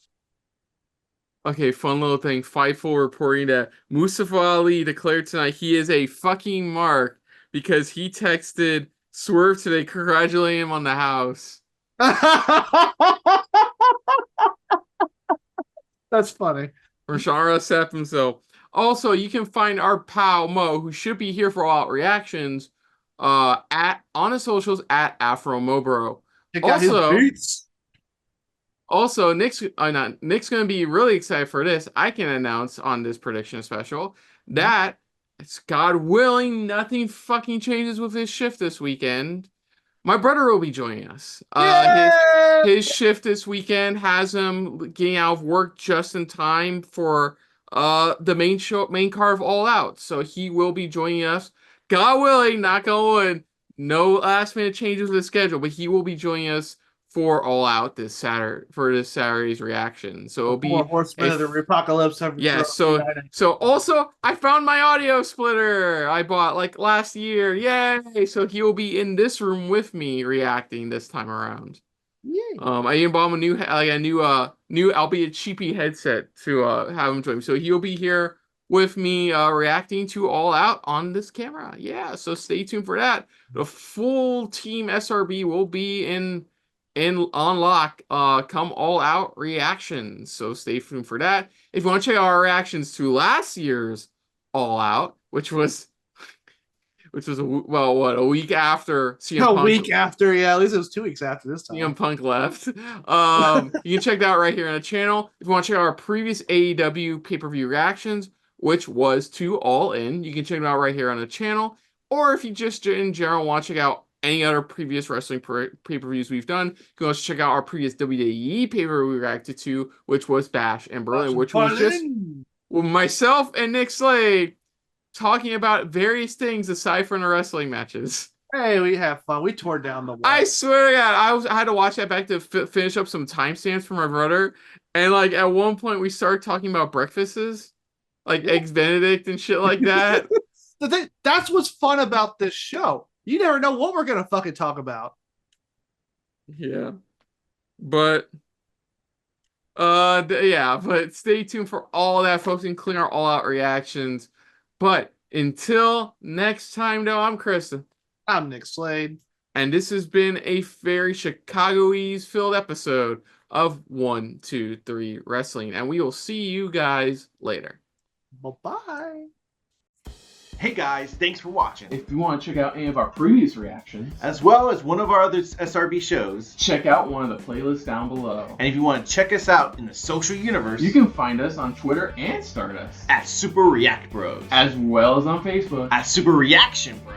Okay, fun little thing. Fightful reporting that Mustafa Ali declared tonight he is a fucking mark because he texted Swerve today congratulating him on the house. That's funny. Rashara Sepp himself. Also, you can find our pal Mo, who should be here for All Out Reactions, at on his socials at Afro Mobro. Check out his Also, beats. Nick's gonna be really excited for this. I can announce on this prediction special that it's God willing, nothing fucking changes with his shift this weekend. My brother will be joining us. Yeah. His shift this weekend has him getting out of work just in time for the main card of All Out. So he will be joining us. God willing, knock on wood, no last minute changes with the schedule, but he will be joining us for All Out this Saturday for this Saturday's reaction. So it'll The four be horsemen of the if apocalypse have yeah, so also I found my audio splitter I bought like last year. Yay! So he will be in this room with me reacting this time around. Yay. I even bought him a new albeit cheapy headset to have him join me. So he'll be here with me reacting to All Out on this camera. Yeah, so stay tuned for that. The full team SRB will be in on lock come All Out reactions. So stay tuned for that. If you want to check out our reactions to last year's All Out, which was a week after CM A Punk week after, yeah, at least it was 2 weeks after this time. CM Punk left. You can check that out right here on the channel. If you want to check out our previous AEW pay-per-view reactions, which was to All In, you can check it out right here on the channel. Or if you just in general want to check out any other previous wrestling pay-per-views we've done, you can also check out our previous WWE pay-per-view we reacted to, which was Bash and Berlin, which was just with myself and Nick Slade talking about various things aside from the wrestling matches. Hey, we have fun. We tore down the wall. I swear to God, I had to watch that back to finish up some timestamps for my brother. And like at one point we started talking about breakfasts, like eggs Benedict and shit like that. That's what's fun about this show. You never know what we're gonna fucking talk about. Yeah. But but stay tuned for all that, folks, including our all out reactions. But until next time, though, I'm Krista. I'm Nick Slade. And this has been a very Chicagoese filled episode of 1, 2, 3 Wrestling. And we will see you guys later. Bye-bye. Hey guys, thanks for watching. If you want to check out any of our previous reactions, as well as one of our other SRB shows, check out one of the playlists down below. And if you want to check us out in the social universe, you can find us on Twitter and Stardust at Super React Bros, as well as on Facebook at Super Reaction Bros.